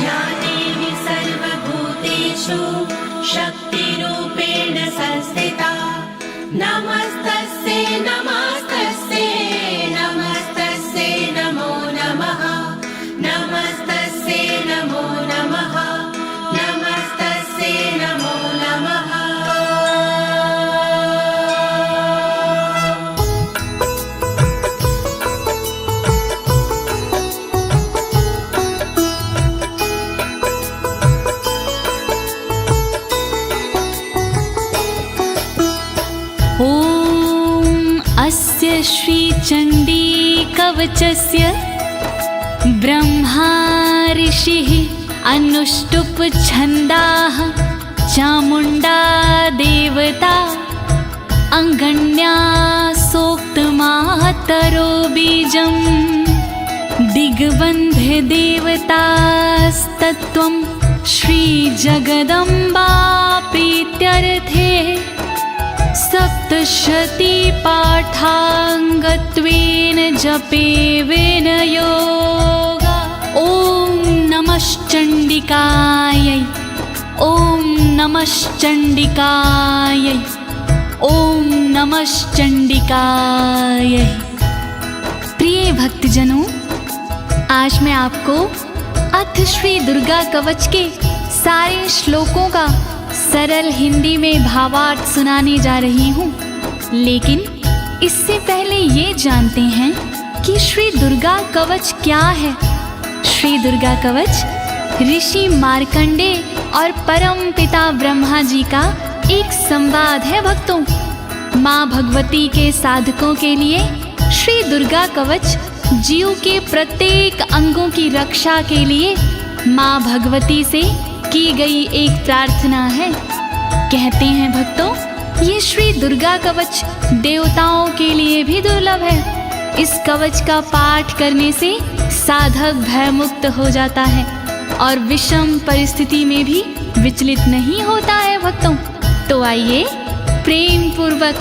या देवी सर्वभूतेषु शक्तिरूपेण संस्थिता नमस्तस्यै नमस्तस्यै नमस्तस्यै नमो नमः नमस्तस्यै नमो नमः नमस्तस्यै नमो नमः। अस्य श्रीचण्डी कवचस्य ब्रह्मा ऋषिः अनुष्टुप छन्दाः चामुण्डा देवता अङ्गण्या सोक्तमातरो बीजं दिग्बन्ध देवतास्तत्त्वं श्रीजगदम्बा प्रीत्यर्थे सप्तशती पाठाङ्गत्वेन जपे विनयोगा। ॐ नमश्चण्डिकायै ॐ नमश्चण्डिकायै ॐ नमश्चण्डिकायै। प्रिय भक्तजनों, आज मैं आपको अथ श्री दुर्गा कवच के सारे श्लोकों का सरल हिंदी में भावार्थ सुनाने जा रही हूँ। लेकिन इससे पहले ये जानते हैं कि श्री दुर्गा कवच क्या है। श्री दुर्गा कवच ऋषि मार्कंडे और परम पिता ब्रह्मा जी का एक संवाद है। भक्तों, माँ भगवती के साधकों के लिए श्री दुर्गा कवच जीव के प्रत्येक अंगों की रक्षा के लिए माँ भगवती से की गई एक प्रार्थना है। कहते हैं भक्तों, ये श्री दुर्गा कवच देवताओं के लिए भी दुर्लभ है। इस कवच का पाठ करने से साधक भयमुक्त हो जाता है और विषम परिस्थिति में भी विचलित नहीं होता है। भक्तों, तो आइए प्रेम पूर्वक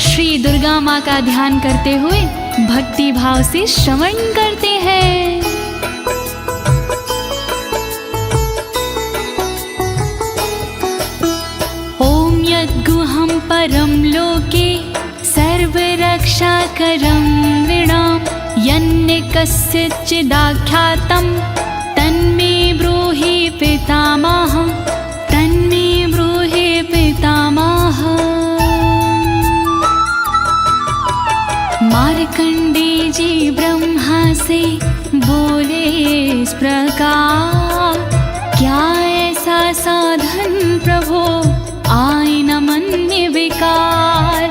श्री दुर्गा माँ का ध्यान करते हुए भक्ति भाव से श्रवण करते हैं। गुहं परम लोके सर्वरक्षाकरं नृणां यन्ने कस्यचिदाख्यातं तन्मे ब्रूहि पितामह तन्मे ब्रूहि पितामह। मार्कंडे जी ब्रह्मा से बोले इस प्रकार, क्या ऐसा साधन प्रभो आए न मन में विकार,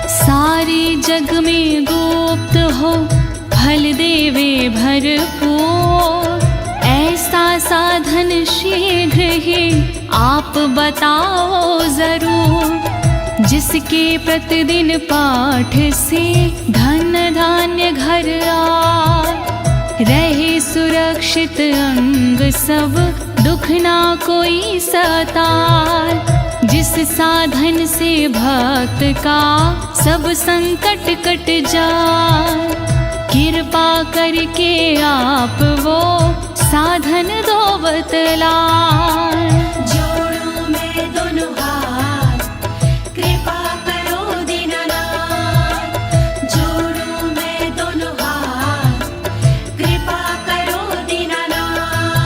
सारे जग में गुप्त हो फल देवे भरपूर, ऐसा साधन शीघ्र ही आप बताओ जरूर, जिसके प्रतिदिन पाठ से धन धान्य घर आए, रहे सुरक्षित अंग सब दुख ना कोई सताए, जिस साधन से भक्त का सब संकट कट जाए, कृपा करके आप वो साधन दो बतलाए। जोड़ूं मैं दोनों हाथ, कृपा करो दीनानाथ। जोड़ूं मैं दोनों हाथ, कृपा करो दीनानाथ।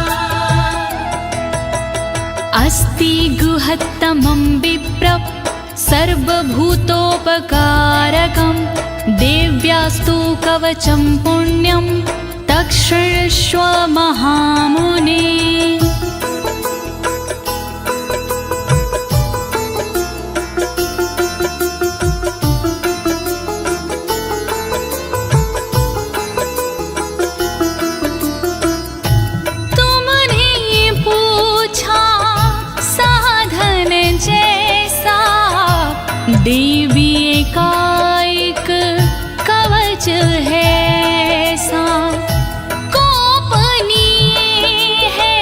अस्ति गुहत्तमं विप्र सर्वभूतोपकारकं देव्यास्तु कवचं पुण्यं तत्क्षृण्वस्व महामुने। देवी एकाएक कवच है सा, गोपनीय है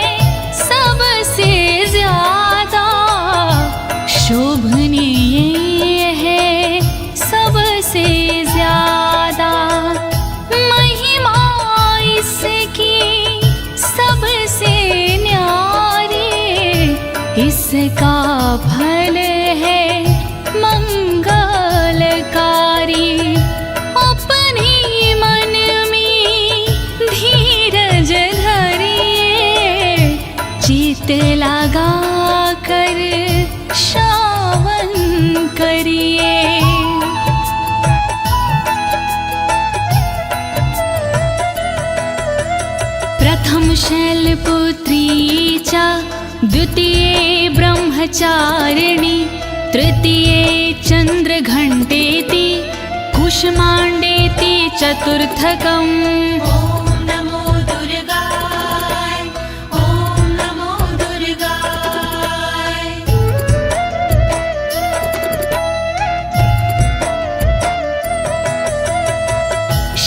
इसका फल है मंगलकारी। अपने मन में धीरज धरिए, चित लगा कर श्रवण करिए। प्रथम शैलपुत्री च द्वितीये ब्रह्मचारिणी, तृतीये चन्द्रघण्टेति, कुष्माण्डेति चतुर्थकम्। ॐ नमो दुर्गाय, ॐ नमो दुर्गाय।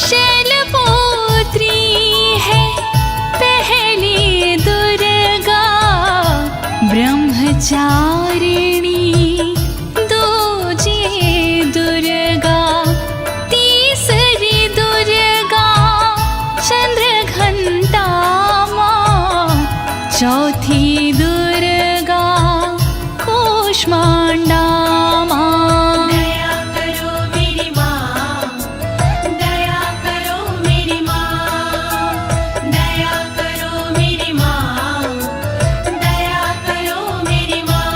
शैलपुत्री है पहली दुर्गा, ब्रह्मचारिणी दूजी दुर्गा, तीसरी दुर्गा चंद्रघंटा माँ, चौथी दुर्गा कूष्मांडा माँ। दया करो मेरी माँ, दया करो मेरी माँ, दया करो मेरी माँ, दया करो मेरी माँ।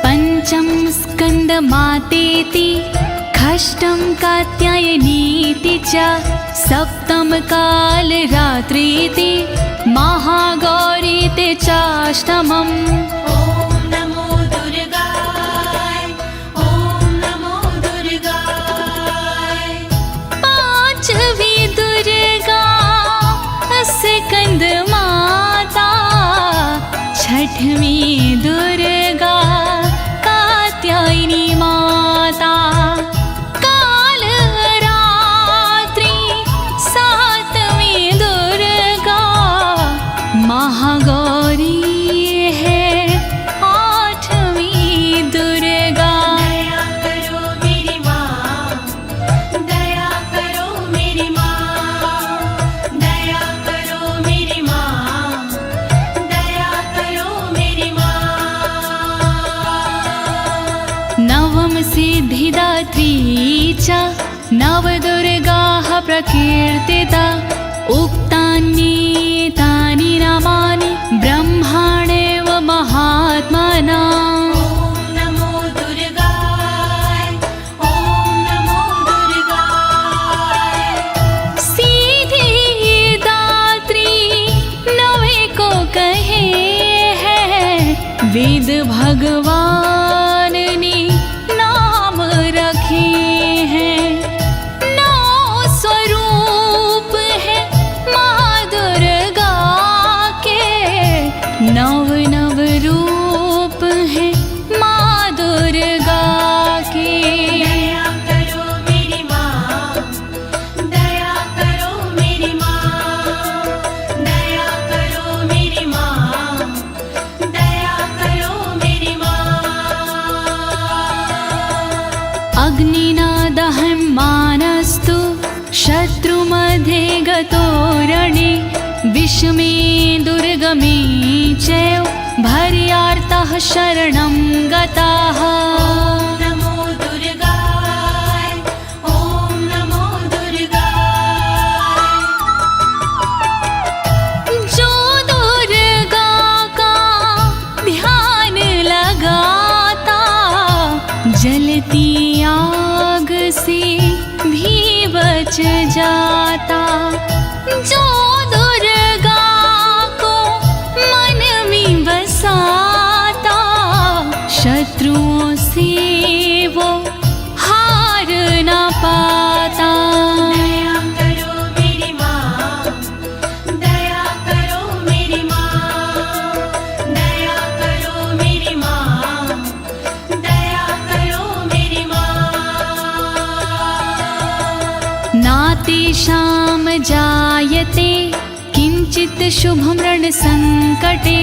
पंचम स्कंद मातेति, षष्ठम कात्यायनीति च, सप्तम काल रात्रीति, महागौरीति चाष्टमम्। ॐ नमो दुर्गाय, ॐ नमो दुर्गाय। पांचवी दुर्गा स्कंद माता, छठवीं दुर्गा कात्यायनी माता, काल रात्रि सातवीं दुर्गा महागौरी है, आठवीं दुर्गा। दया करो मेरी माँ, दया करो मेरी माँ, दया करो मेरी माँ, दया करो मेरी माँ। नवम सिद्धिदात्री च, नवदुर्गाः प्रकीर्तिता, उक्तान्येतानि नामानि ब्रह्माणेव महात्मना। ॐ नमो दुर्गाय, ॐ नमो दुर्गाय। सिद्धिदात्री नवे को कहे हैं, वेद भगवान ने नाम रखे हैं। नौ स्वरूप है माँ दुर्गा के, नव नव रूप है माँ दुर्गा के। दया करो मेरी माँ, दया करो मेरी माँ, दया करो मेरी माँ, दया करो मेरी माँ। अग्निना दहन मानस्तु, शत्रुमध्ये गतो रणे, विषमे दुर्गमे चैव, भर्यार्तः शरणं गताः। ॐ नमो दुर्गाय, ॐ नमो दुर्गाय। जो दुर्गा का ध्यान लगाता, जलती आग से भी बच जाता। जो दुर्गा को मन में बसाता, शत्रुओं से वो हार ना पाता। दया करो मेरी माँ, दया करो मेरी माँ, दया करो मेरी माँ, दया करो मेरी माँ। नातेषां जायते किंचित शुभम रण संकटे,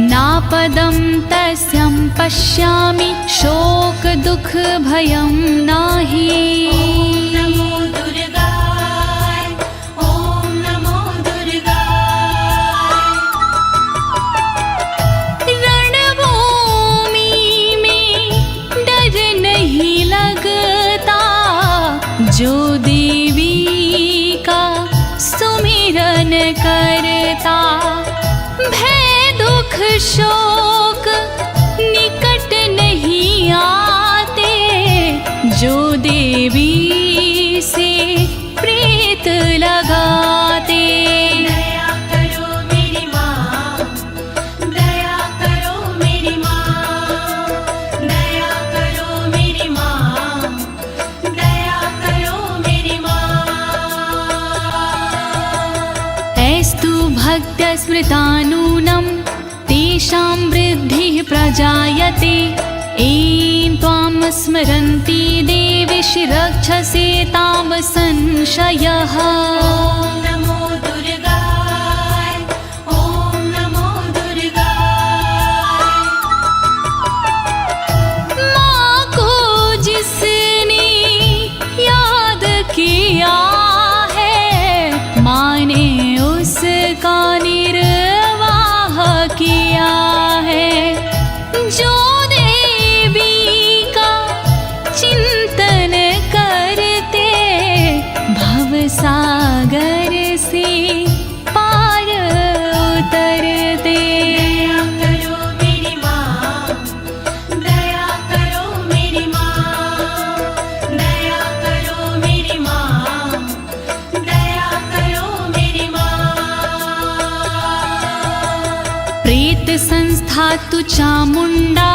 नापदं तस्यं पश्यामि शोक दुख भयं नाही। नमो दुर्गाय, ओम नमो दुर्गाय। रणभूमि में डर नहीं लगता, जो देवी का सुमिरन करता। भय दुख शोक निकट नहीं आते, जो देवी से प्रीत लगाते। दया करो मेरी माँ, दया करो मेरी माँ, दया करो मेरी माँ, दया करो मेरी माँ। ऐस्तु भक्त स्मृतानूनं तेषां वृद्धिः प्रजायते। ऐं त्वां स्मरन्ति देवीशि रक्षसे तां संशयः। ओम नमो दुर्गाय, ओम नमो दुर्गाय। माँ को जिसने याद किया है, माँ ने उसका निर्वाह किया है। जो देवी का चिंतन करते, भवसागर से पार उतरते। दया करो मेरी माँ, दया करो मेरी माँ, दया करो मेरी माँ, दया करो मेरी माँ। प्रेत संस्था तु चामुंडा,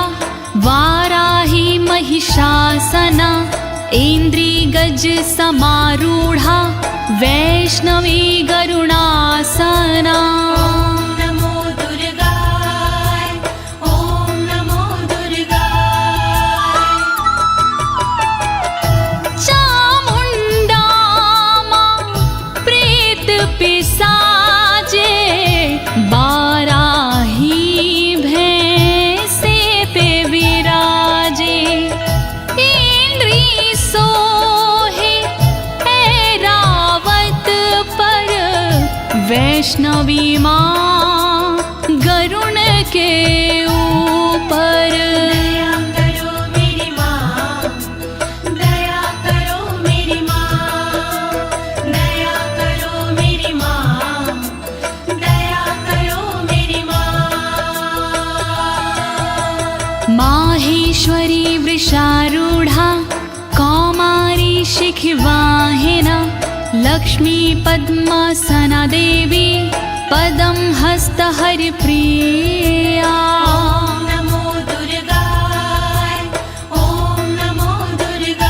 वाराही महिषासना। ऐन्द्री गज समारूढ़ा, वैष्णवी गरुणासना। ओम नमो दुर्गाय, ओम नमो दुर्गाय। चामुंडा माँ प्रेत पिसाजे, बाराही भैंसे पे विराजे। इंद्री सोहे ऐरावत पर, वैष्णवी माँ गरुण के ऊपर। दया करो मेरी माँ, दया करो मेरी माँ, दया करो मेरी माँ, दया करो मेरी माँ। माहेश्वरी वृषारूढ़ा, कौमारी शिखिवाहिना। लक्ष्मी पद्मासना देवी, पदं हस्तहरिप्रिया। ओम नमो दुर्गाय, ओम नमो दुर्गाय।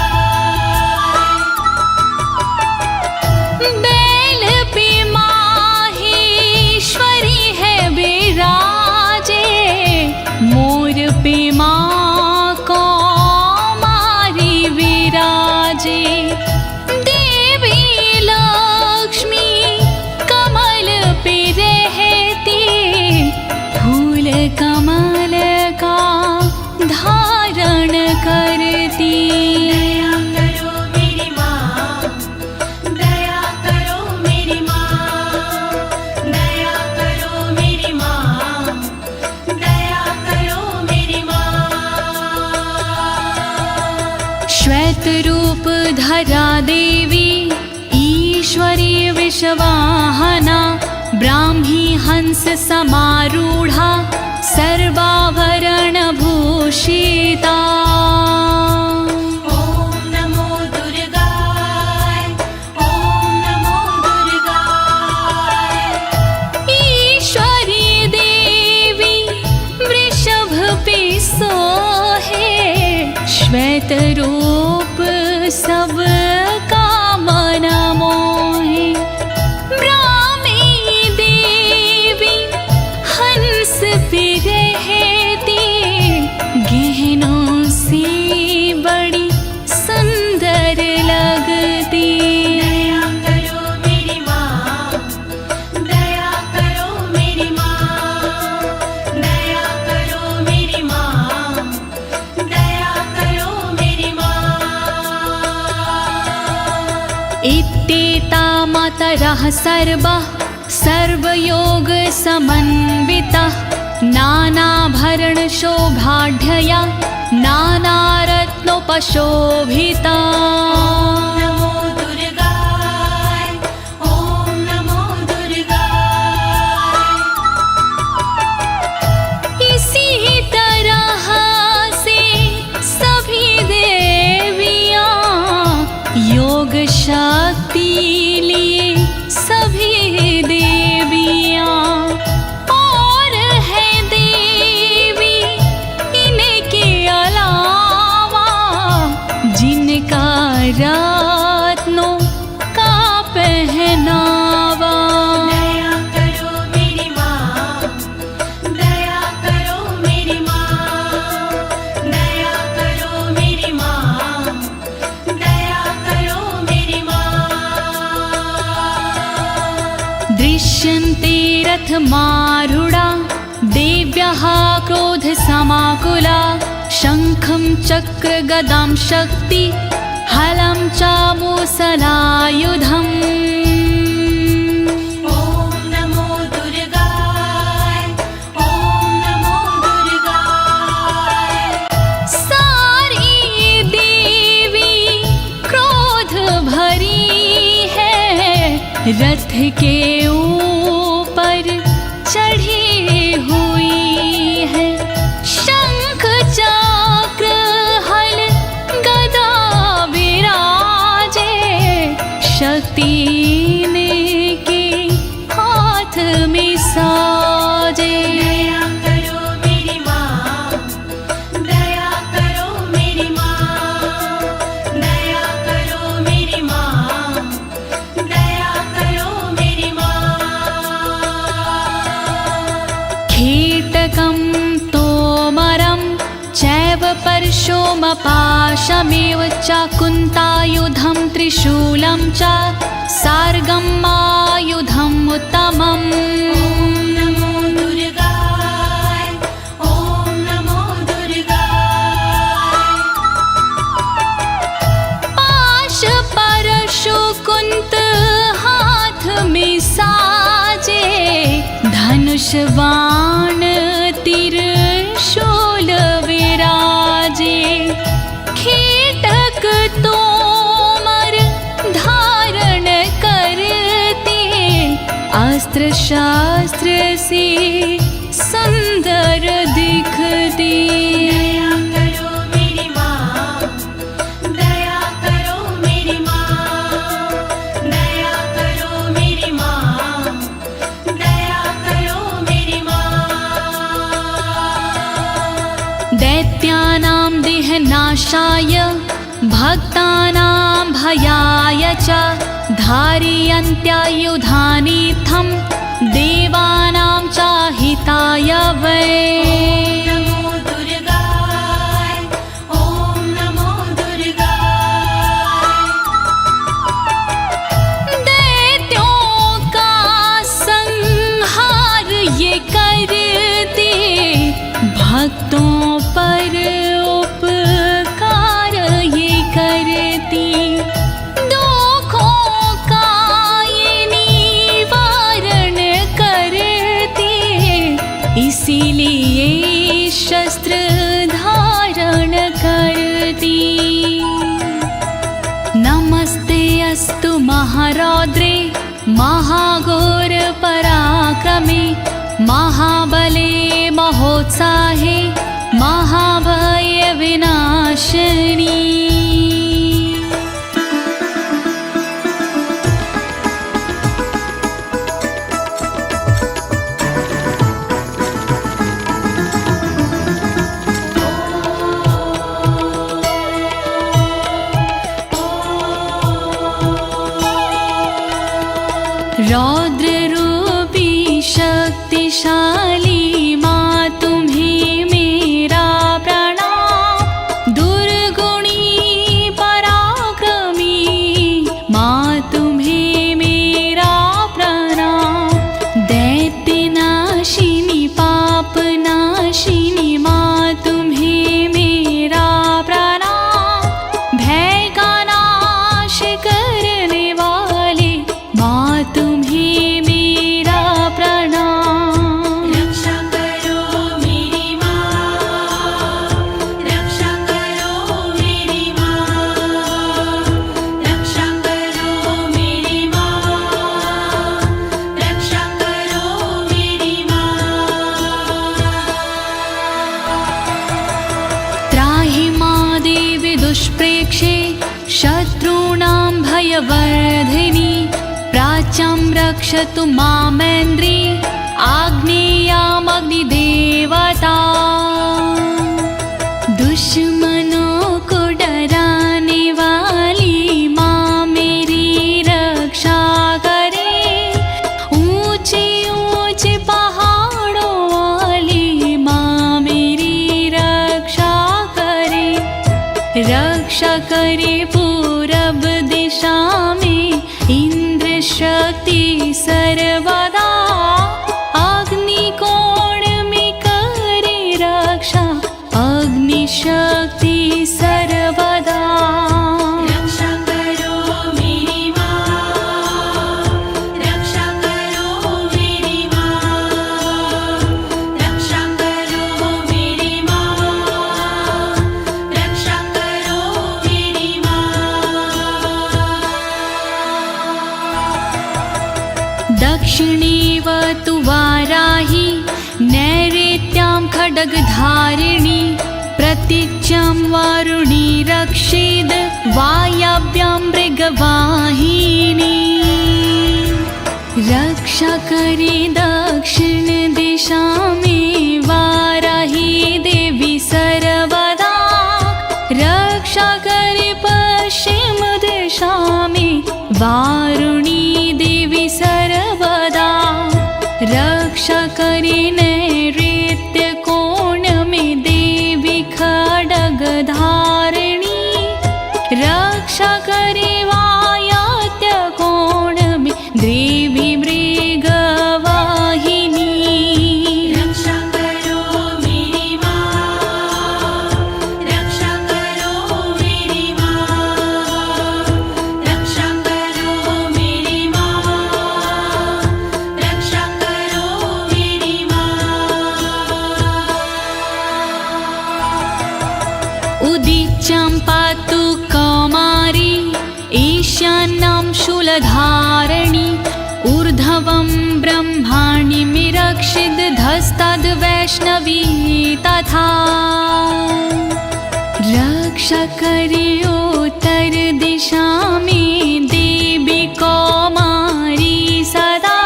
बैल पे माहेश्वरी है विराजे, मोर पे माँ कौमारी विराजे। देवी लक्ष्मी कमल पे रहती, फूल कमल का धारण करती। दया करो मेरी माँ, दया करो मेरी माँ, दया करो मेरी माँ, दया करो मेरी माँ। श्वेत रूप धरा देवी, ईश्वरी विश्ववाहना। ब्राह्मी हंस समारूढ़ा, सर्वाभरण भूषिता। ओम नमो दुर्गाय, ओम नमो दुर्गाय। ईश्वरी देवी वृषभ पे सोहे, श्वेत रूप सब का मन मोहे। ब्राह्मी देवी हंस पे रहती, गहनों से बड़ी सुंदर लगती। दया करो मेरी माँ, दया करो मेरी माँ, दया तरः सर्वः सर्वयोग समन्वितः नानाभरणशोभाढ्यया नानारत्नोपशोभिता। नमो दुर्गाय ॐ नमो दुर्गाय। इसी तरह से सभी देवियां योग शक्ति लिए सभी देवियां और है देवी इनके अलावा जिनका रत्नों का पहनावा। दया करो मेरी माँ, दया करो मेरी माँ, दया करो मेरी माँ, दया करो मेरी माँ। दृश्यन्ते रथमारूढा देव्यः क्रोधसमाकुला शङ्खं चक्रगदां शक्ति हलं च मुसलायुधम्। ॐ नमो दुर्गाय ॐ नमो दुर्गाय। सारी देवी क्रोध भरी है रथ के ऊपर चढ़ी हुई है। शंख चक्र हल गदा विराजे शक्ति इनके हाथ में साजे। दया करो मेरी माँ, दया करो मेरी माँ, दया करो मेरी माँ, दया करो मेरी माँ। कीटकं तोमरं चैव परशुमपाशमेव चाकुन्तायुधं त्रिशूलं च सार्गमायुधम् उत्तमम्। नमो दुर्गाय ॐ नमो दुर्गाय। पाश परशु कुंत हाथ में साजे धनुष बाण त्रिशूल विराजे। कीटक तोमर धारण करते अस्त्र शास्त्र से सुंदर दिखते। दया करो मेरी माँ, दया करो मेरी माँ, दया करो मेरी माँ, दया करो मेरी माँ। दैत्यानां देहनाशाय भक्तानां भयाय च धारयन्त्यायुधानीत्थं देवानां च हिताय वै। नमो दुर्गाय ॐ नमो दुर्गाय। दैत्यों का संहार ये करते भक्तों पर उपकार ये करती। दुखों का ये निवारण करती इसीलिए शस्त्र धारण करती। नमस्ते अस्तु महारौद्रे महाघोर पराक्रमे महाबले महोत्साहे महाभय विनाशिनी। रौद्र रूपी शक्तिशाली माँ तुम्हें मेरा प्रणाम। दुर्गुणी पराक्रमी माँ तुम्हें मेरा प्रणाम। दैत्यनाशिनी पापनाशिनी माँ तुम्हें मेरा प्रणाम। भय का नाश करने वाले माँ संरक्षे शत्रूणां भयवर्धिनी प्राच्यां रक्षतु मामेन्द्री आग्नेयामग्निदेवता दुश्मनों को डराने वाली माँ मेरी रक्षा करे ऊंचे ऊंचे पहाड़ों वाली माँ मेरी रक्षा करे पूरब दिशा में इंद्र शक्ति सर्वदा अग्निकोण में करे रक्षा अग्नि शक्ति सर्वदा रक्षा करो मेरी माँ, रक्षा करो मेरी माँ, रक्षा करो मेरी माँ, रक्षा करो मेरी माँ। दक्षिणेवतु वाराही नैऋत्यां खड्गधारिणी प्रतीच्यां वारुणी रक्षेद् वायव्यां मृगवाहिनी रक्षा करे दक्षिण दिशा में वाराही देवी सर्वदा रक्षा करे पश्चिम दिशा में वारुणी देवी सर्वदा रक्षा करे नैऋत्य कोण में देवी खड्गधारिणी रक्षा करे वायव्य कोण में देवी मृगवाहिनी रक्षा करो मेरी माँ, रक्षा करो मेरी माँ, रक्षा करो मेरी माँ, रक्षा करो मेरी माँ। उदीच्यां पातु कौमारी ईशान्यां शूलधारिणी ऊर्ध्वं ब्रह्माण्डं रक्षिद् धस्ताद् वैष्णवी तथा रक्षा करे उत्तर दिशा में देवी कौमारी सदा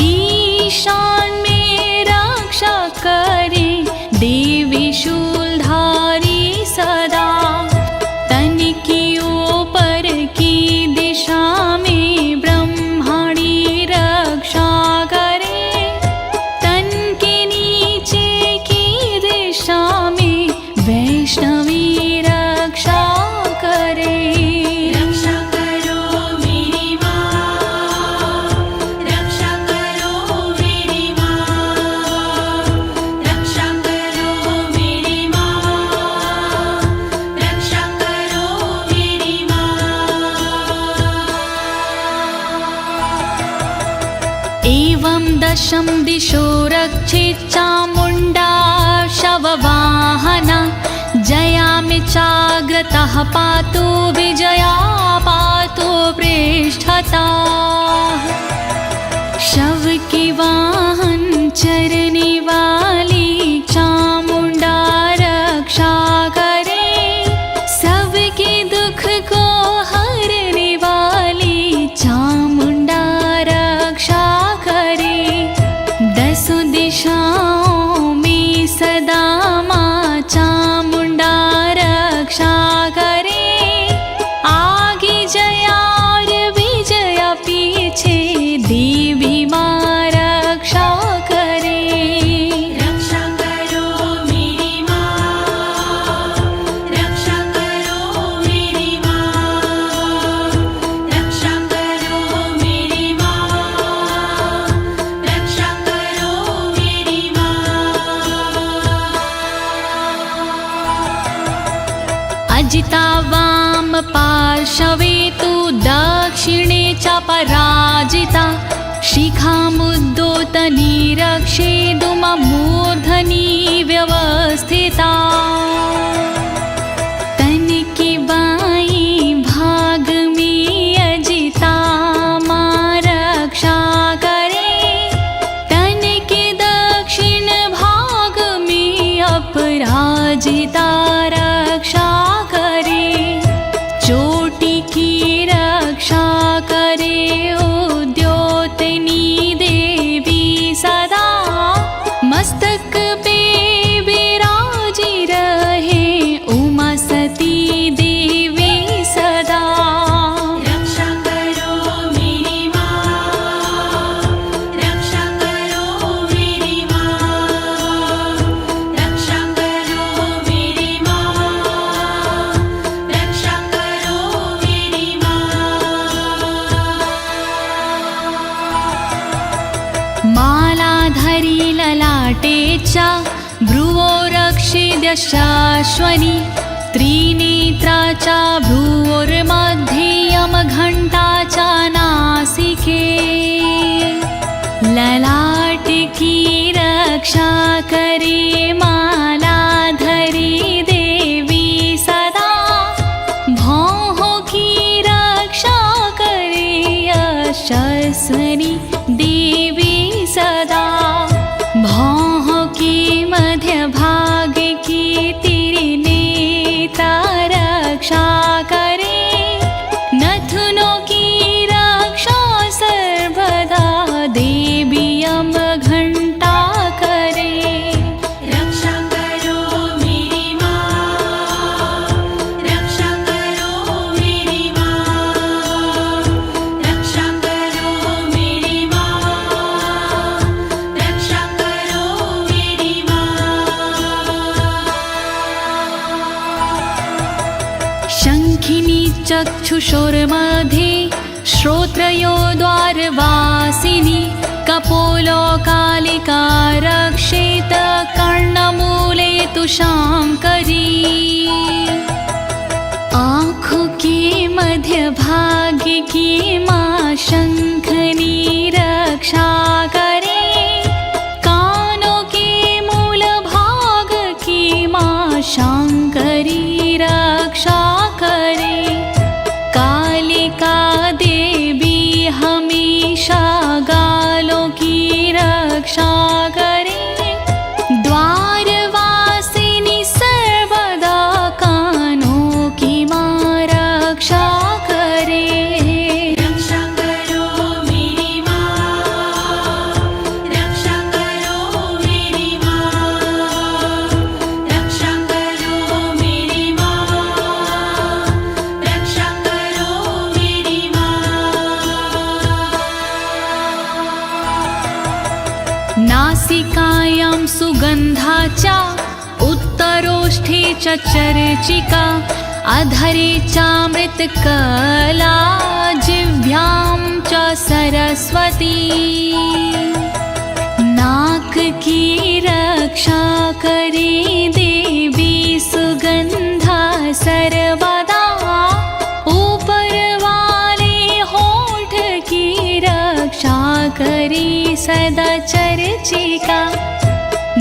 ईशान में रक्षा करे देवी शूलधारी सदा तन की ऊपर की दिशा में ब्रह्माणी रक्षा करे तन के नीचे की दिशा में वैष्णवी रक्षा करे रक्षा करो मेरी माँ, रक्षा करो मेरी माँ, रक्षा करो मेरी माँ, रक्षा करो मेरी माँ। एवं दशम दिशो रक्षेत् चामुण्डा शववाहना जयामि चाग्रतः पातु विजया पातु पृष्ठता शव के वाहन चरने वाली चामुण्डा रक्षा करे सबके दुख को हरने वाली चामुण्डा रक्षा करे दसों दिशाओं में सदा माँ चामुण्डा रक्षा करे आगे जया और विजया पीछे देवी माँ रक्षा करे रक्षा करो मेरी माँ, रक्षा करो मेरी माँ, रक्षा करो मेरी माँ, रक्षा करो मेरी माँ। अजिता वाम पार्श्वे तु दक्षिणे च पराजिता शिखामुद्दोतनी रक्षेदुममूर्धनि व्यवस्थिता तन की बाईं भाग में अजिता माँ रक्षा करे तन के दक्षिण भाग में अपराजिता रक्षा करे धरी ललाटेचा भ्रुवो रक्षिद्यशाश्वनी त्रिनेत्राचा भ्रुवोर्मध्ये यमघण्टाचा नासिके ललाट की रक्षा करे माला धरी देवी सदा भौह की रक्षा करे यशस्विनी देवी सदा भौह की मध्य भाग की त्रिनेत्रा रक्षा करे नथुनों की रक्षा सर्वदा देवी यमघण्टा करे रक्षा करो मेरी माँ रक्षा करो मेरी माँ रक्षा करो मेरी माँ रक्षा करो मेरी माँ शङ्खिनी चक्षुषोर्मध्ये श्रोत्रयो द्वारवासिनी कपोलो कालिका रक्षेत कर्णमूले तु शाङ्करी आँखों के मध्य भाग की माँ शंखनी रक्षा करे कानों के मूल भाग की माँ शंकरी रक्षा करे कालिका देवी हमेशा गालों की रक्षा करे द्वारवासिनी सर्वदा कानों की माँ रक्षा करे रक्षा करो मेरी माँ रक्षा करो मेरी माँ रक्षा करो मेरी माँ रक्षा करो मेरी माँ नासिकायां सुगन्धाचा उत्तरोष्ठे च चर्चिका अधरे चामृतकला जिह्वां च सरस्वती नाक की रक्षा करे देवी सुगंधा सर्वदा ऊपर वाले होठ की रक्षा करे सदा चर्चिका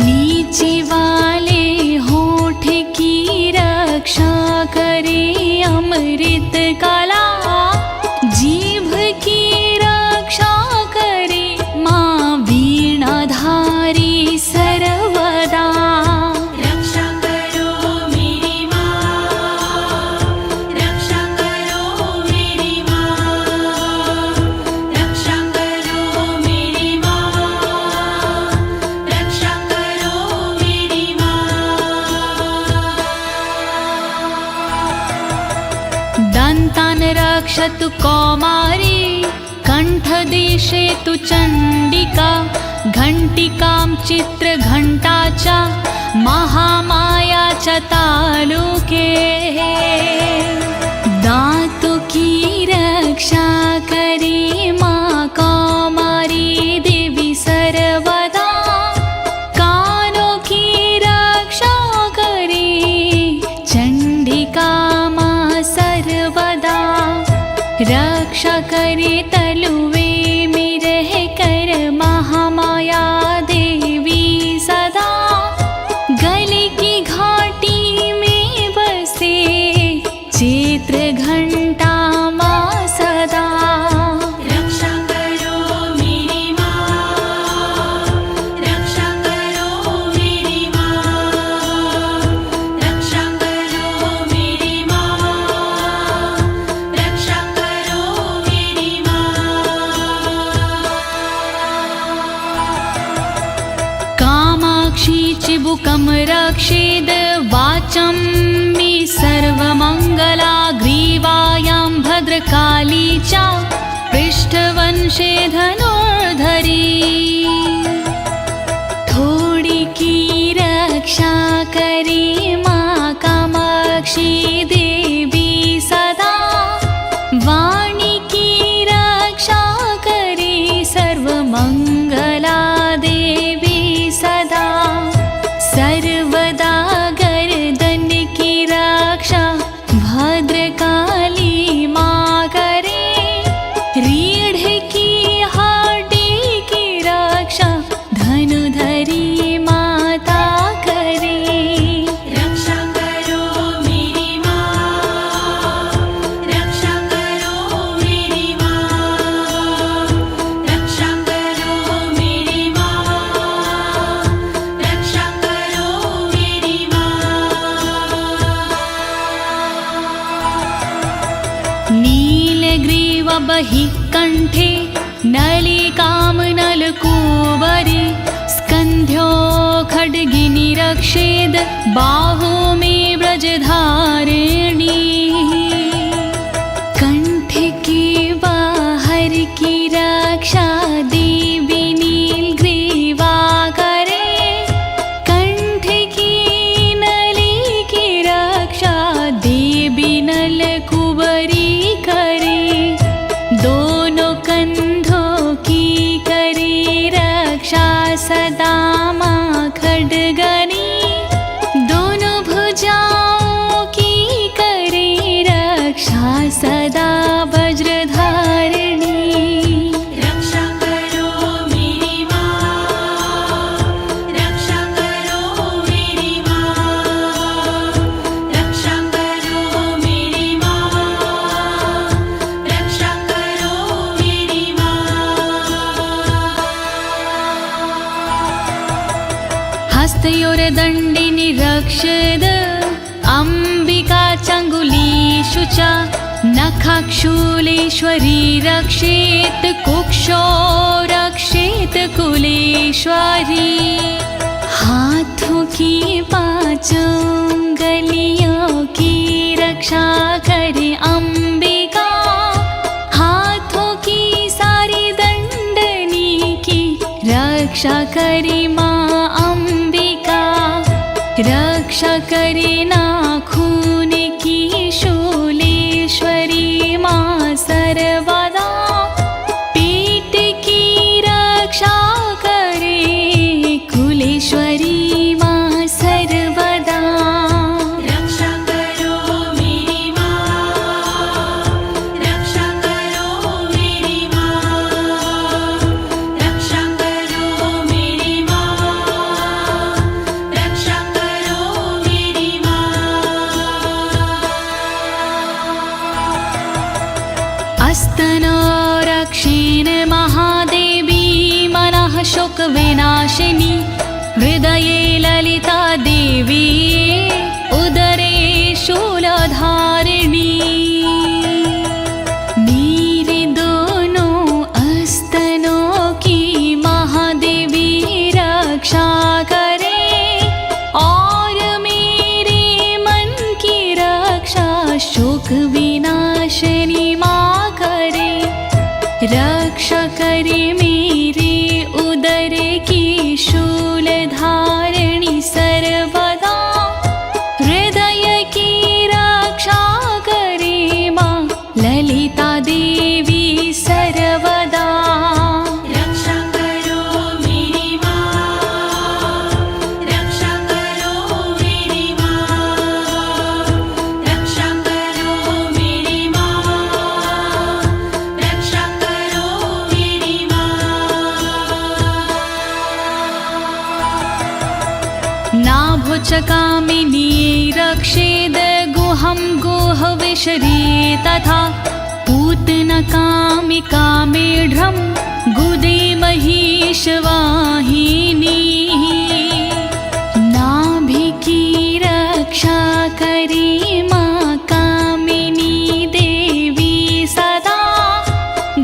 नीचे वाले होठ की रक्षा करे अमृत कला जीभ की रक्षा करे माँ वीणाधारी सर्वदा रक्षा करो मेरी माँ रक्षा करो मेरी माँ रक्षा करो मेरी माँ रक्षा करो मेरी माँ दन्तान् रक्षतु कौमारी कण्ठदेशे तु चण्डिका घण्टिकां चित्रघण्टा च महामाया च तालुके दातु की रक्षा करे माँ कौमारी देवी सर्वदा कानों की रक्षा करे चण्डिका माँ सर्वदा रक्षा करे तलुवे में रह कर महामाया देवी सदा गले की घाटी में बसे चित्र घंटा माँ सदा रक्षा करो मेरी माँ रक्षा करो मेरी माँ रक्षा करो मेरी माँ रक्षा करो मेरी माँ कामाक्षी चिबुकं रक्षेद् वाचं मे सर्वमङ्गला ग्रीवायां भद्रकाली च पृष्ठवंशे धनुर्धरी थोड़ी की रक्षा करे माँ कामाक्षी देवी सदा वाणी की रक्षा करे सर्वमंगला देवी बहि कंठे नलिकां नलकूबरे स्कन्ध्यो खड्गिनी रक्षेद बाहु मे ब्रजधारिणी कंठ के बाहर की रक्षा देवी नीलग्रीवा करे कंठ की नली की रक्षा देवी नलकुबरी करे दोनों कंधों की करे रक्षा सदा माँ खड्गनी दोनों भुजाओं की करे रक्षा सदा वज्रधारिणी रक्षा करो मेरी माँ रक्षा करो मेरी माँ रक्षा करो मेरी माँ रक्षा करो मेरी माँ हस्तयोर्दण्डिनि रक्षद अम्बिका चङ्गुलीषु च नखाक्षूलेश्वरी रक्षेत कुक्षो रक्षेत कुलेश्वरी हाथों की पांचों उंगलियों की रक्षा करे अम्बिका हाथों की सारी दंडनी की रक्षा करे माँ अम्बिका रक्षा करे नाखून की शूलेश्वरी माँ सर्वदा पेट की रक्षा करे कुलेश्वरी माँ सर्वदा रक्षा करो मेरी माँ रक्षा करो मेरी माँ रक्षा करो मेरी माँ रक्षा करो मेरी माँ अस्तनो रक्षेण महादेवी मनः शोकविनाशिनी हृदये ललिता देवी उदरे शूलधारिणी मेरे दोनों अस्तनों की महादेवी रक्षा करे और मेरे मन की रक्षा शोक विनाशिनी माँ करे रक्षा करे मेरे उदर की शूलधारिणी सर्वदा हृदय की रक्षा करे माँ ललिता देवी सर्वदा रक्षा करो मेरी माँ रक्षा करो मेरी माँ रक्षा करो मेरी माँ रक्षा करो मेरी माँ नाभुचकामिनी रक्षेद गुहं गुहविशरी तथा पूतनकामिका मेढ्रं गुदे महिषवाहिनी नाभि की रक्षा करे माँ कामिनी देवी सदा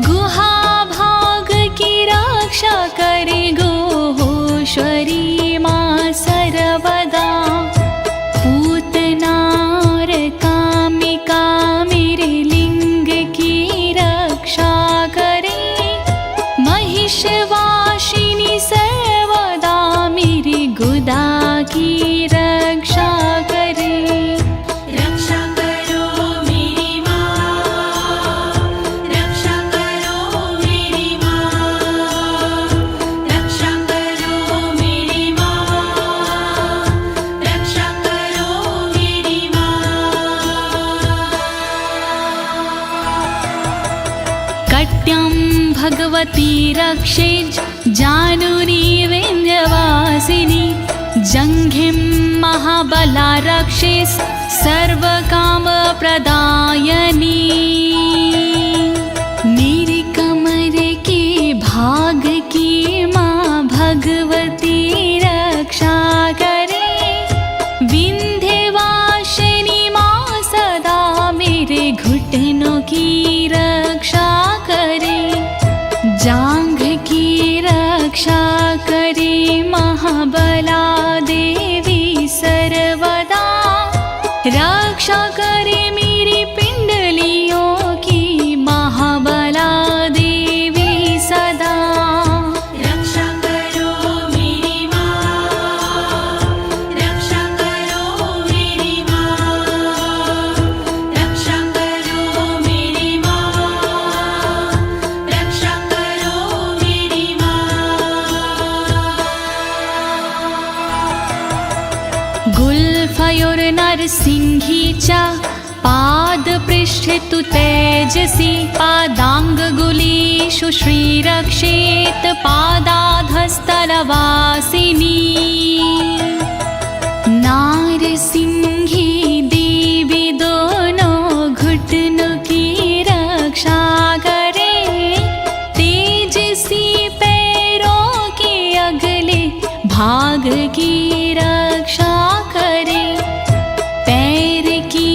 गुहा भाग की रक्षा करे गोहोश्वरी माँ सर्वदा पूतनार कामिका मेरे लिंग की रक्षा करे महिषवासिनी सर्वदा मेरी गुदा की रक्षा करे रक्षा करो मेरी माँ रक्षा करो मेरी माँ रक्षा करो मेरी माँ रक्षा करो मेरी माँ कट्यं भगवती रक्षेज जानुनी विन्ध्यवासिनी जङ्घिं महाबला रक्षेस् सर्वकामप्रदायिनी मेरे कमर के भाग की माँ भगवती रक्षा करे विन्ध्यवासिनी माँ सदा मेरे घुटनों की रक्षा महाबला देवी सर्वदा रक्षा करे मेरी पिंडलियों की महाबला देवी सदा रक्षा करो मेरी माँ, रक्षा करो मेरी माँ, रक्षा करो मेरी माँ, रक्षा करो मेरी माँ। गुल्फयोर नरसिंहीचा पादपृष्ठे तु तेजसि पादाङ्गुलीषु श्रीरक्षेत पादाधस्तलवासिनी नारसिंही देवी दोनों घुटनों की रक्षा करे तेजसी पैरों के अगले भाग की रक्षा करे पैर की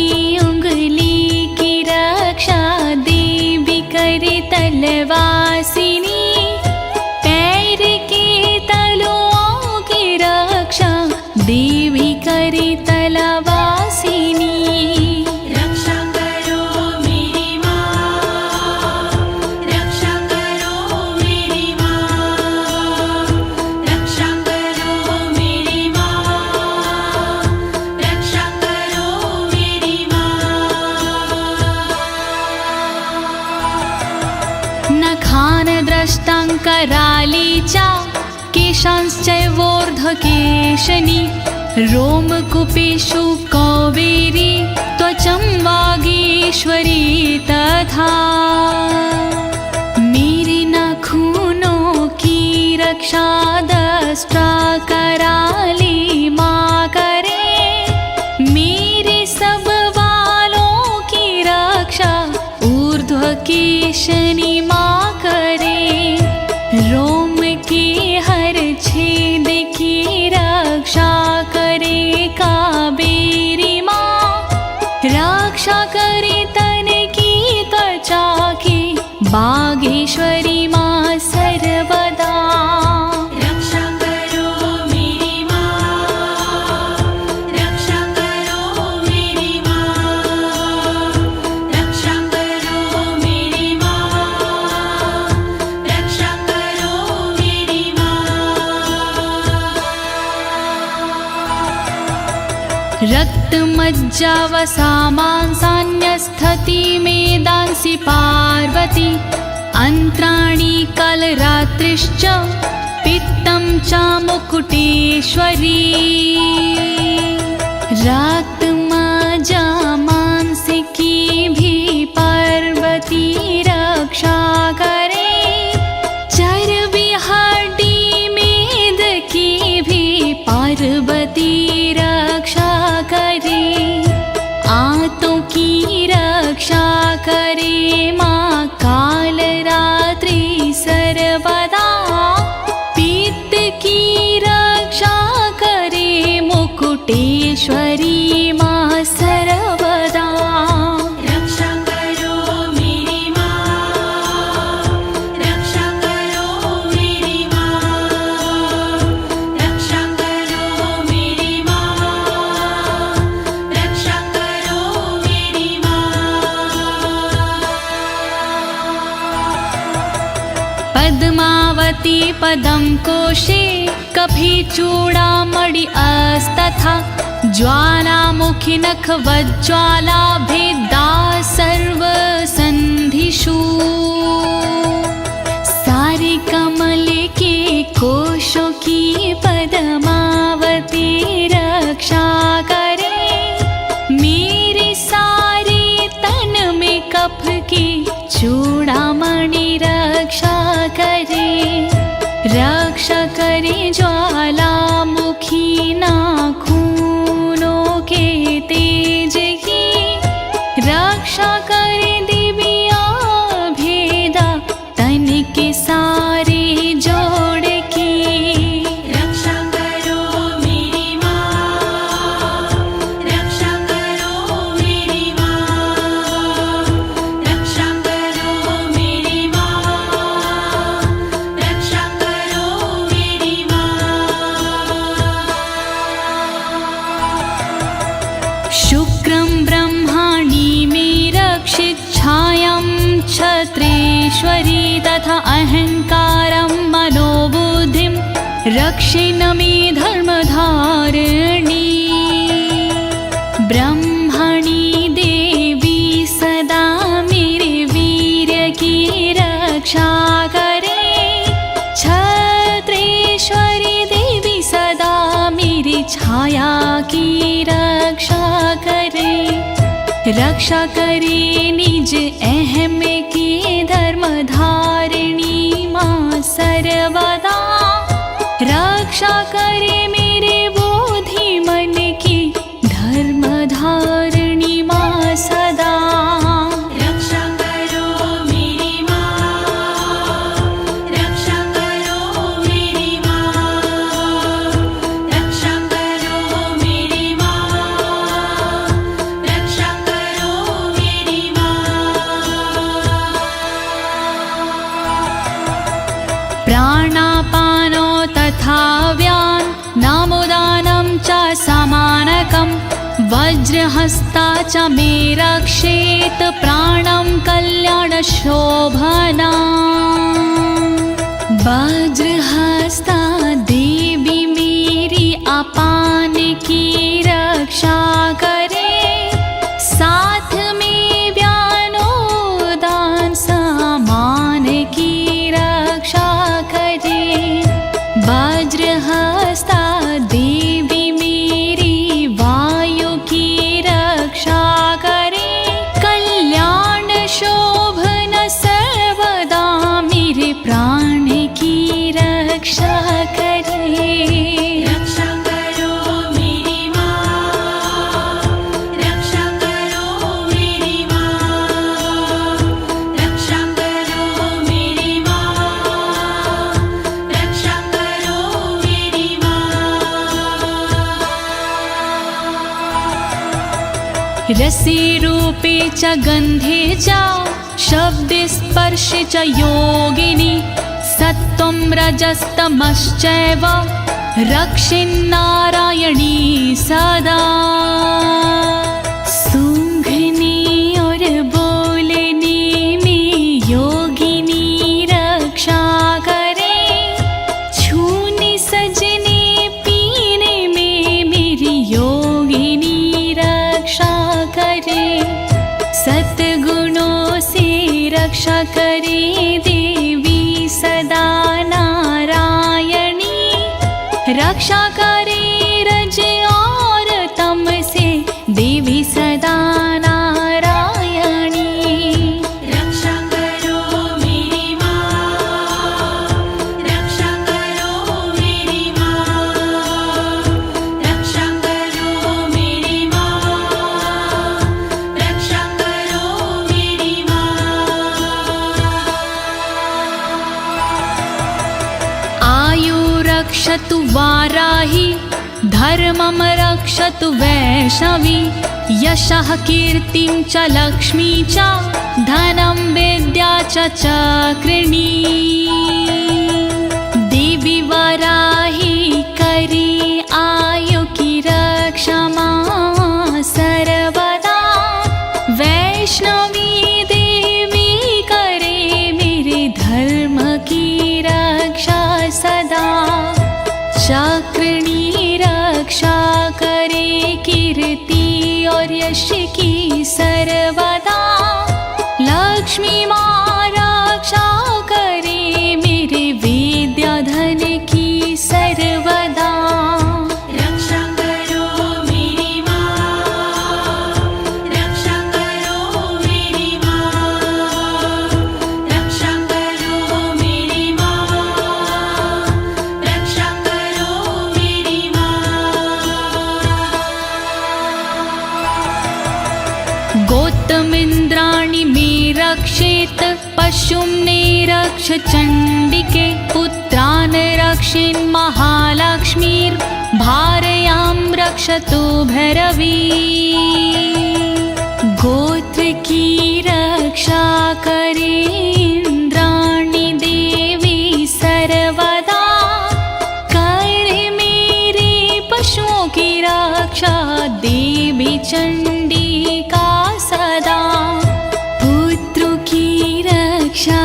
उंगली की रक्षा देवी करे तलवासिनी पैर के तलुओं की रक्षा देवी करे तलवासिनी रक्षा करो मेरी माँ, रक्षा करो मेरी माँ, रक्षा करो मेरी माँ, रक्षा करो मेरी माँ। नखानद्रष्टाङ्करालीचा केशांश्चैवोर्ध्वकेशनी रोमकूपेषु कौबेरी त्वचं वागीश्वरी तथा मेरे नाखूनों की रक्षा दष्टा कराली माँ करे मेरे सब बालों की रक्षा ऊर्ध्वकेशनी माँ करे रोम के हर छेद की रक्षा करे काबेरी माँ रक्षा करे तन की त्वचा की बागेश्वरी माँ सर्वदा रक्षा करो मेरी माँ, रक्षा करो मेरी माँ, रक्षा करो मेरी माँ, रक्षा करो मेरी माँ। रक्तमज्जावसा मांसान्यस्थति मेदांसि पार्वती अन्त्राणि कालरात्रिश्च पित्तं च मुकुटेश्वरी रक्तमज्जा मांसिकी भी पार्वती रक्षा करे चर्बी हड्डी मेद की भी पार्वती रक्षा करे आंतों की रक्षा करे माँ काल रात्रि सर्वदा पित्त की रक्षा करे मुकुटेश्वरी माँ सर्वदा रक्षा करो मेरी माँ, रक्षा करो मेरी माँ, रक्षा करो मेरी माँ, रक्षा करो मेरी माँ। पद्मावती पदं कोशे कभी चूड़ामणि अस्तथा ज्वालामुखी नखवज्ज्वाला भेदा सर्वसन्धिषु सारे कमल के कोशों की पद्मावती रक्षा करे मेरे सारे तन में कफ की चूड़ामणि रक्षा करे रक्षा करे ज्वालामुखी नाखूनों के तेज की रक्षा करे दिव्या भेदा तन के सारे जोड़ की रक्षा करो मेरी माँ, रक्षा करो मेरी माँ, रक्षा करो मेरी माँ, रक्षा करो मेरी माँ। कामेश्वरी तथा अहंकारं मनोबुद्धिं रक्षिणमि धर्मधारिणी ब्रह्मणि देवी सदा मेरे वीर्य की रक्षा करे छत्रेश्वरी देवी सदा मेरी छाया की रक्षा करे निज अहम की धर्मधारिणी माँ सर्वदा रक्षा करे मेरे बोधि मन की धर्मधारिणी माँ सदा रक्षा करो मेरी माँ रक्षा करो मेरी माँ रक्षा करो मेरी माँ रक्षा करो मेरी माँ प्राणापानो तथा व्यान नामोदानं च समानकं वज्रहस्ता च मे रक्षेत् प्राणं कल्याणशोभना वज्रहस्ता देवी मेरी अपान की रक्षा करे साथ में व्यानोदान सामान की रक्षा करे वज्रहस्ता देवी मेरी वायु की रक्षा करे कल्याण शोभन सर्वदा मेरे प्राण की रक्षा करे रक्षा करो मेरी माँ रक्षा करो मेरी माँ रक्षा करो मेरी माँ रक्षा करो मेरी माँ रसे रूपे च गन्धे च शब्दे स्पर्शे च योगिनी सत्त्वं रजस्तमश्चैव रक्षिन्नारायणी सदा सूंघने और बोलने में योगिनी रक्षा करे छूने सजने पीने में मेरी योगिनी रक्षा करे सद्गुणों से रक्षा करे देवी सदा नारायणी रक्षा करे रज और तम से देवी सदा नारायणी रक्षा करो मेरी माँ रक्षा करो मेरी माँ रक्षा करो मेरी माँ रक्षा करो मेरी माँ आयु रक्षतु वाराहि धर्मं रक्षतु वैष्णवी यशः कीर्तिं च लक्ष्मी च धनं विद्या च चक्रिणी देवी वाराहि करी आयु की रक्षा मां सर्वदा वैष्णवी देवी करे मेरे धर्म की रक्षा सदा चक्रिणी रक्षा करे कीर्ति और यश की सर्वदा लक्ष्मी माँ रक्षा करे मेरे विद्या धन की सर्वदा रक्षा करो मेरी माँ रक्षा करो मेरी माँ रक्षा करो मेरी माँ रक्षा करो मेरी माँ गौतमिन्द्राणि मे रक्षेत् पशुं निरक्ष चण्डिके पुत्रान् रक्षेन् महालक्ष्मीर्भार्यां रक्षतु भैरवी गोत्र की रक्षा करे इंद्राणी देवी सर्वदा करे मेरे पशुओं की रक्षा देवी चंडिका सदा पुत्रों की रक्षा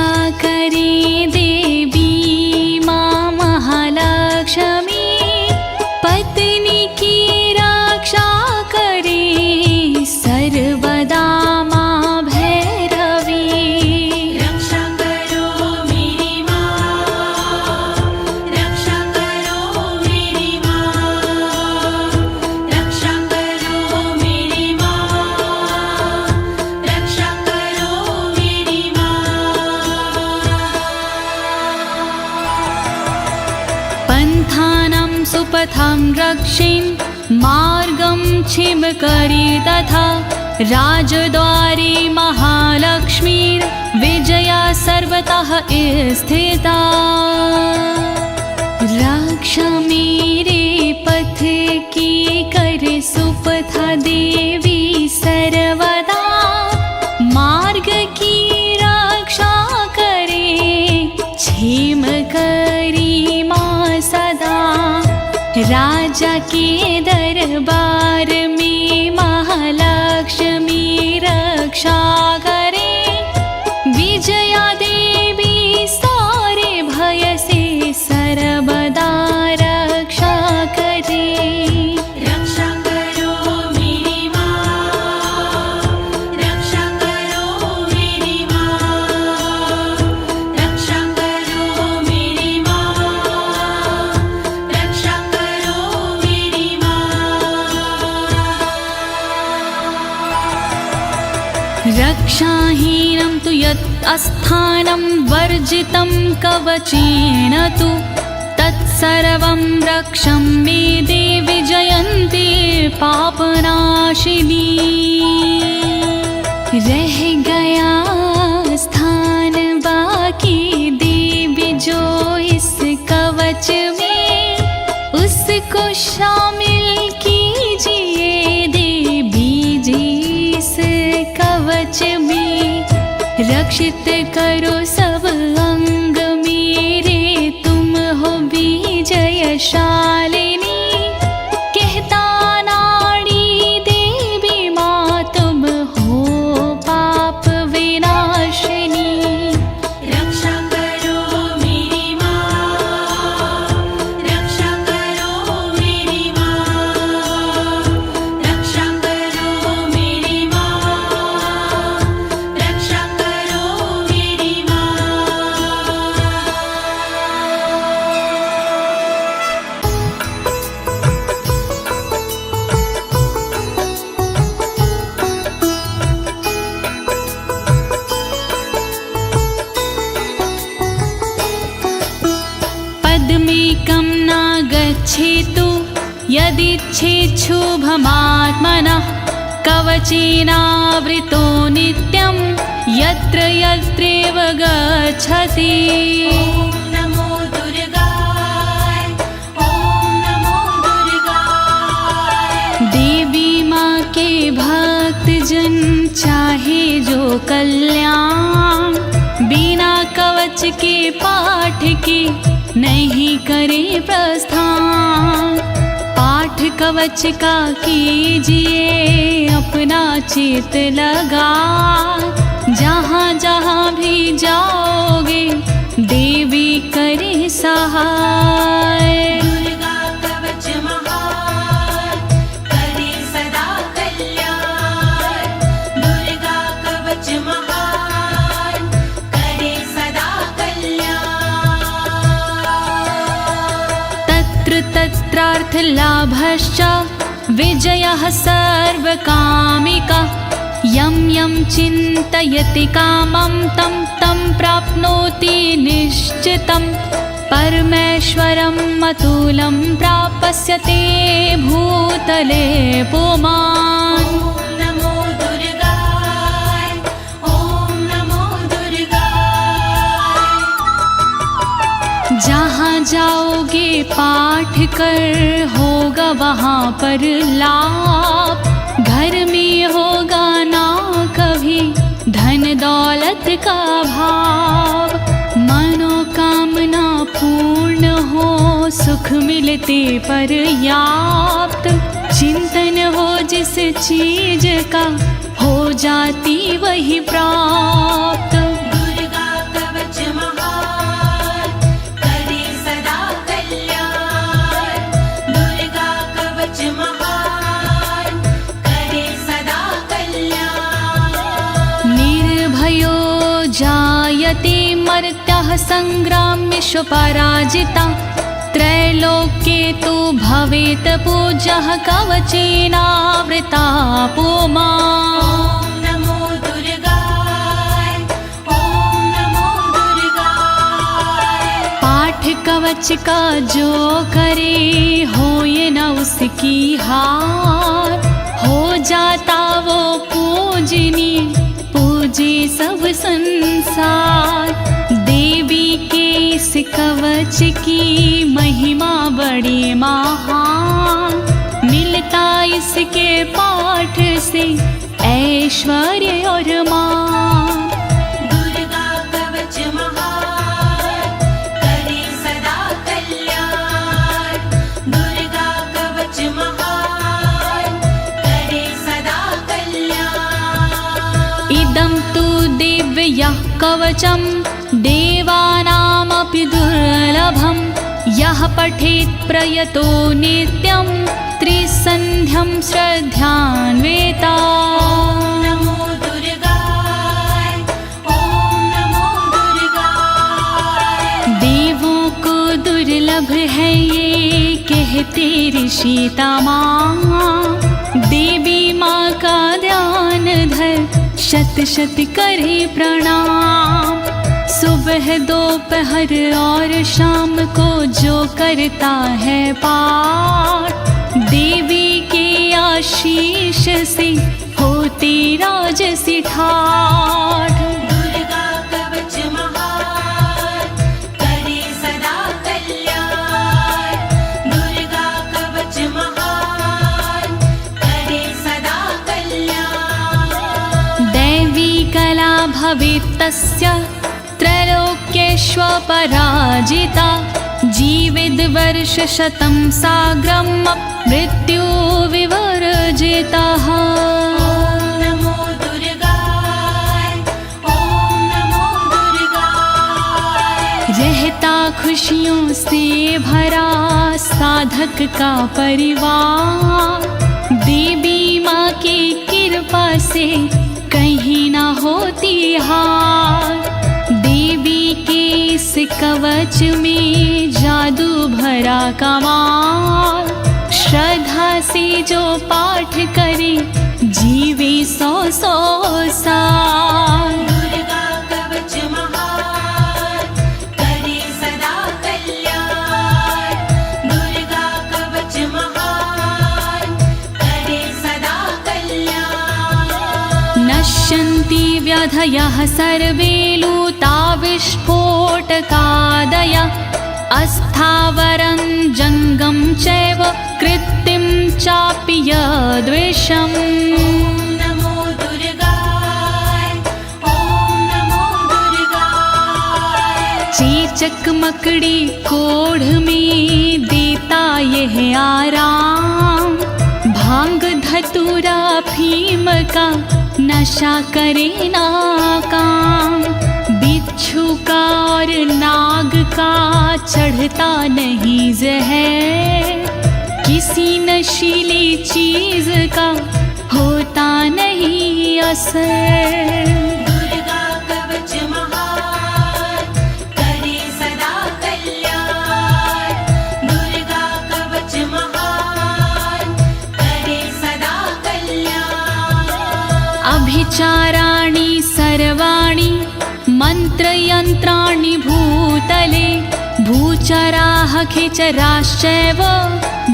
सुपथं रक्षेन् मार्गं छिमकरी तथा राजद्वारे महालक्ष्मीर्विजया सर्वतः स्थिता। रक्षा मेरे पथ की कर सुपथा देवी सर्वदा, मार्ग की रक्षा करे क्षेम करी माँ सदा। राजा के दरबार में महालक्ष्मी रक्षा करे, विजया देवी सारे भय से सर्वदा रक्षा करे। रक्षा करो मेरी माँ, रक्षा करो मेरी माँ, रक्षा करो मेरी माँ, रक्षा करो मेरी माँ। रक्षाहीनं तु यत् अस्थानं वर्जितं कवचेन तु, तत्सर्वं रक्षं मे देवि जयन्ती पापनाशिनी। रह गया स्थान बाकी देवी जो इस कवच में, उसको शामिल कीजिए देवी जी इस कवच में। रक्षित करो सब अंग मेरे, तुम हो विजयशालिनी। कहता नाड़ी देवी माँ तुम हो पाप विनाशिनी। रक्षा करो मेरी माँ, रक्षा करो मेरी माँ, रक्षा करो मेरी माँ, रक्षा करो मेरी माँ। पद्मेकं न गच्छेतु यदिच्छेच्छुभमात्मनः, कवचेनावृतो नित्यं यत्र यत्रैव गच्छति। ॐ नमो दुर्गाय, ॐ नमो दुर्गाय। देवी माँ के भक्त जन चाहे जो कल्याण, बिना कवच के पाठ के नहीं करे प्रस्थान। पाठ कवच का कीजिए अपना चित लगा, जहाँ जहाँ भी जाओगे देवी करे सहाय। दुर्गा कवच महान, करे सदा कल्याण। दुर्गा कवच महान, करे सदा कल्याण। तत्र तत्रार्थलाभश्च विजयः सर्वकामिका। यं यं चिन्तयति कामं तं तं प्राप्नोति निश्चितं। परमेश्वरं अतुलं प्राप्स्यते भूतले पुमान्। ॐ नमो दुर्गाय, ॐ नमो दुर्गाय। जहाँ जाओगे पाठ कर होगा वहाँ पर लाभ। घर में होगा ना कभी धन दौलत का भाव। मनोकामना पूर्ण हो सुख मिलते पर्याप्त। चिंतन हो जिस चीज का हो जाती वही प्राप्त। दुर्गा कवच महान, करे सदा कल्याण। दुर्गा कवच महान, करे सदा कल्याण। निर्भयो जायते मर्त्यः संग्रामेषु पराजिता। त्रैलोक्ये तु भवेत् पूज्यः कवचेनावृता पुमान्। ॐ नमो दुर्गाय, ॐ नमो दुर्गाय। पाठ कवच का जो करे हो जिसकी हार हो जाता वो पूजनी, पूजे सब संसार। देवी के इस कवच की महिमा बड़ी महान, मिलता इसके पाठ से ऐश्वर्य और मान। दुर्गा कवच महान, करे सदा कल्याण। दुर्गा कवच महान, करे सदा कल्याण। इदं तु दिव्यः कवचं देवानामपि दुर्लभं, यः पठेत् प्रयतो नित्यं त्रिसन्ध्यं श्रद्धान्विता। नमो दुर्गाय, ओम नमो दुर्गाय। देवों को दुर्लभ है ये कहते ऋषि तमाम, देवी माँ का ध्यान धर शत शत करे प्रणाम। सुबह दोपहर और शाम को जो करता है पाठ, देवी के आशीष से होती राजसी ठाठ। दुर्गा कवच महान, करे सदा कल्याण। दुर्गा कवच महान, करे सदा कल्याण। दैवी कला भवेत् तस्य त्रैलोक्येष्वपराजिता, जीवेद् वर्षशतं साग्रं मृत्यु विवर्जितः। ओम नमो दुर्गाय, ओम नमो दुर्गाय। रहता खुशियों से भरा साधक का परिवार, देवी माँ की कृपा से कहीं ना होती हार। देवी के इस कवच में जादू भरा कमाल, श्रद्धा से जो पाठ करे जीवे 100 साल। दुर्गा कवच महान, करे सदा कल्याण। दुर्गा कवच महान, करे सदा कल्याण। नश्यन्ति व्याधयः सर्वे लूता विस्फोटकादयः, अस्थावरं जङ्गं चैव कृत्तिं चापि यद्विषम्। ओम नमो दुर्गाय, ओम नमो दुर्गाय। चेचक मकड़ी कोढ़ में देता यह आराम, भांग धतूरा भीम का नशा करे ना काम। बिच्छू का और नाग का चढ़ता नहीं जहर, किसी नशीली चीज का होता नहीं असर। दुर्गा कवच महान, करे सदा कल्याण। दुर्गा कवच महान, करे सदा कल्याण। अभिचाराणि सर्वाणि मंत्रयंत्राणि भूतले, भूचराः खेचराश्चैव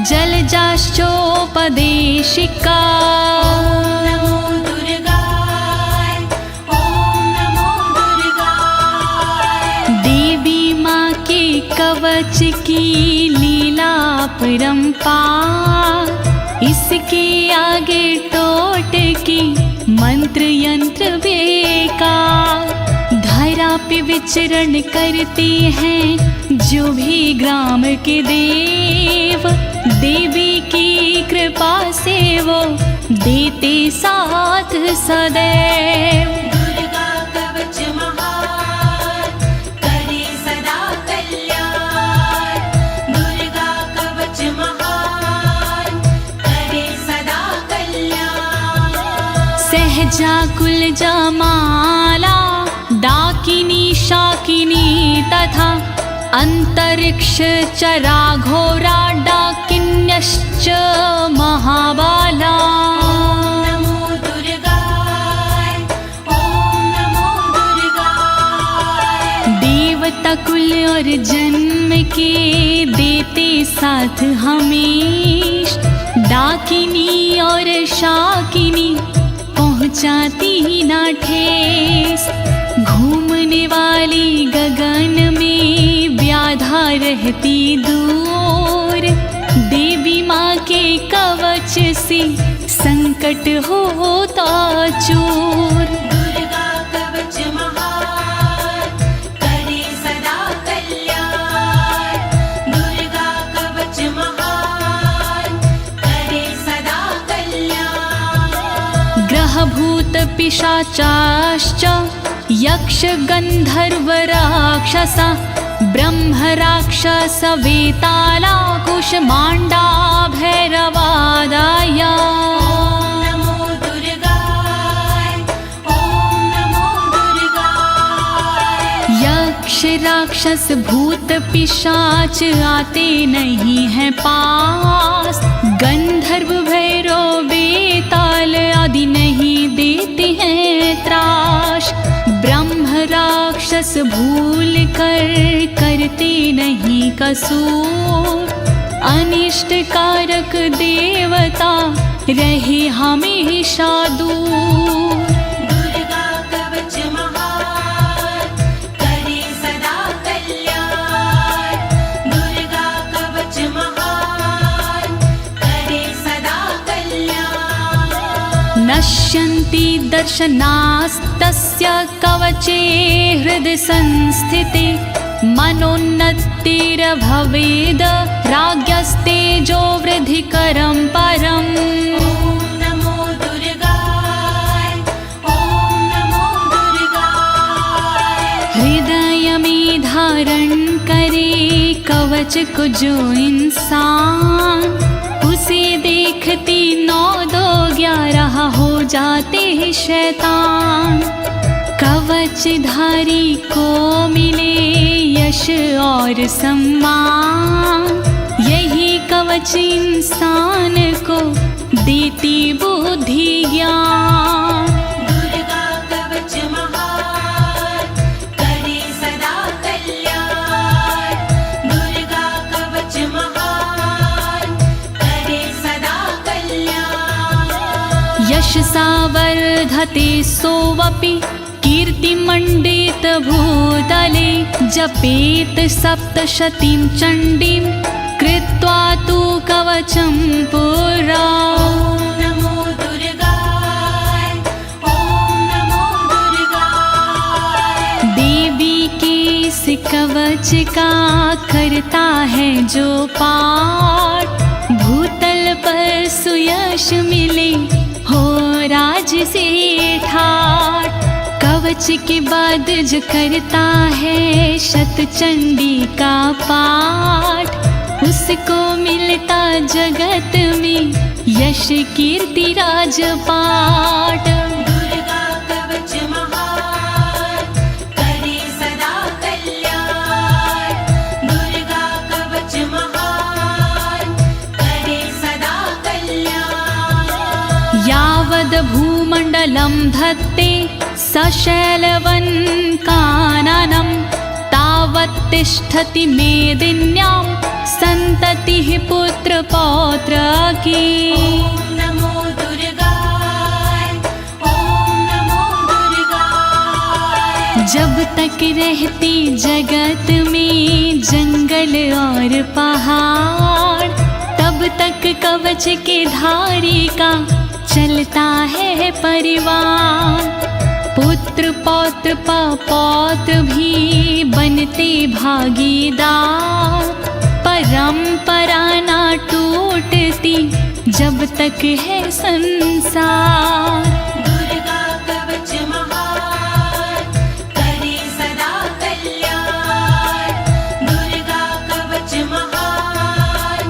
जलजाश्चोपदेशिका। नमो दुर्गाय, ओम नमो दुर्गाय। देवी माँ के कवच की लीला परंपार, इसके आगे टोट की मंत्र यंत्र बेकार। धरा पे विचरण करते हैं जो भी ग्राम के देव, देवी की कृपा से वो देते साथ सदैव। दुर्गा कवच महान, करे सदा कल्याण। दुर्गा कवच महान, करे सदा कल्याण। सहजा कुलजा माला, डाकिनी शाकिनी तथा अंतरिक्ष चरा घोरा, डाकिन्यश्च महाबाला। नमो दुर्गाय, ओम नमो दुर्गाय। देवता कुल और जन्म के देते साथ हमेश, डाकिनी और शाकिनी पहुँचाती ना ठेस। घूमने वाली गगन में व्याधा रहती दूर। देवी माँ के कवच से संकट होता चूर। दुर्गा कवच महान करे सदा कल्याण। दुर्गा कवच महान करे सदा कल्याण। ग्रह भूत पिशाचाश्च यक्ष गंधर्व राक्षसा ब्रह्म राक्षस वेताला कुष्मांडा भैरवादाय। ओम नमो दुर्गाय ओम नमो दुर्गाय। यक्ष राक्षस भूत पिशाच आते नहीं हैं पास। गंधर्व भैरव बेताल आदि नहीं देते हैं त्रास। ब्रह्म राक्षस भूल कर करते नहीं कसूर। अनिष्ट कारक देवता रहे हमेशा दूर। दुर्गा कवच महान करे सदा कल्याण। दुर्गा कवच महान करे सदा कल्याण। नश्यन्ति दर्शनास्तस्य कवचे हृदि संस्थिते। मनोन्नतिर्भवेद् राज्ञस्तेजो वृद्धिकरं परम्। ओम नमो दुर्गाय ओम नमो दुर्गाय। हृदय में धारण करे कवच को जो इंसान, उसे देखती 9 2 11 हो जाते हैं शैतान। कवचधारी को मिले यश और सम्मान। यही कवच इंसान को देती बुद्धि ज्ञान। दुर्गा कवच महान करे सदा कल्याण। दुर्गा कवच महान करे सदा कल्याण। यशसा वर्धते सोऽपि कीर्तिमण्डित भूतले। जपेत सप्तशतीं चण्डीं कृत्वा तु कवचं पुरा। ओम नमो दुर्गाय ओम नमो दुर्गाय। देवी के इस कवच का करता है जो पाठ, भूतल पर सुयश मिले हो राज से ठाठ। कवच के बाद जो करता है शतचंडी का पाठ, उसको मिलता जगत में यश कीर्ति राजपाट। दुर्गा कवच महान करे सदा कल्याण। दुर्गा कवच महान करे सदा कल्याण। यावद् भूमण्डलं धत्ते सशैलवन् काननं, तावत् तिष्ठति मेदिन्यां सन्ततिः पुत्र पौत्र की। ओम नमो दुर्गाय ओम नमो दुर्गाय। जब तक रहती जगत में जंगल और पहाड़, तब तक कवच के धारी का चलता है परिवार। पुत्र पौत्र पौत्र भी बनते भागीदार। परंपरा ना टूटती जब तक है संसार। दुर्गा कवच महान करे सदा कल्याण। दुर्गा कवच महान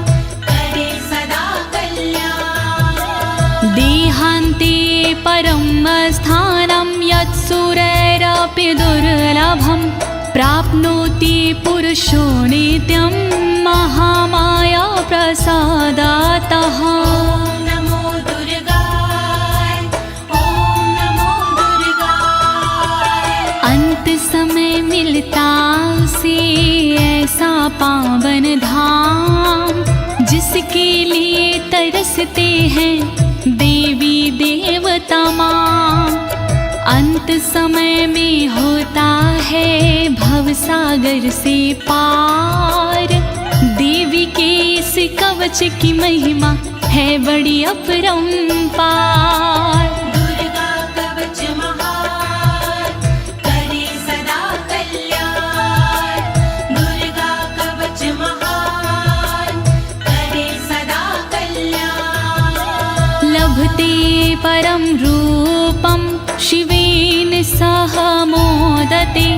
करे सदा कल्याण। देहान्ते परं स्थानं यत्सुरैरपि दुर्लभं, प्राप्नोति पुरुषो नित्यं महामाया प्रसादातः। ओम नमो दुर्गाय ओम नमो दुर्गाय। अंत समय मिलता उसे ऐसा पावन धाम, जिस जिसके लिए तरसते हैं देवी देवता माँ। अंत समय में होता है भवसागर से पार। देवी के इस कवच की महिमा है बड़ी अपरंपार। दुर्गा कवच महान करे सदा कल्याण। दुर्गा कवच महान करे सदा कल्याण। लभते परम रूपम शिवेन सह मोदते।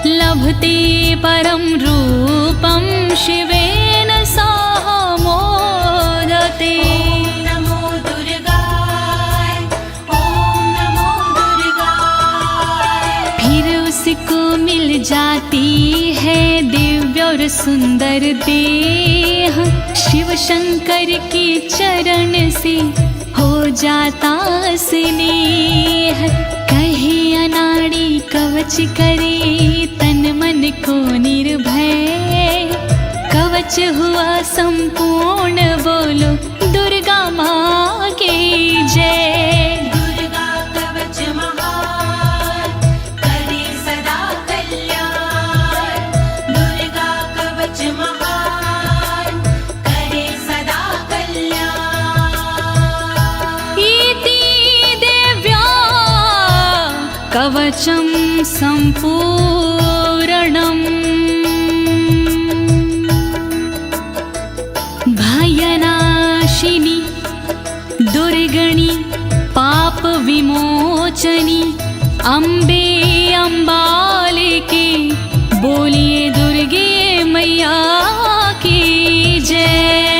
लभते परम रूपम शिवेन सह मोदते। ओम नमो दुर्गाय। ओम नमो दुर्गाय। फिर उसको मिल जाती है दिव्य और सुंदर देह। शिव शंकर के चरण से हो जाता स्नेह। कहे अनाड़ी कवच करे तन मन को निर्भय। कवच हुआ संपूर्ण बोलो दुर्गा माँ की जय। दुर्गा कवच महान करे सदा कल्याण। दुर्गा कवच महान करे सदा कल्याण। इति देव्या कवचं सम्पूर्णम्। भयनाशिनी दुर्गणि पाप विमोचनी अम्बे अम्बालिके बोलिए दुर्गे मैया की जय।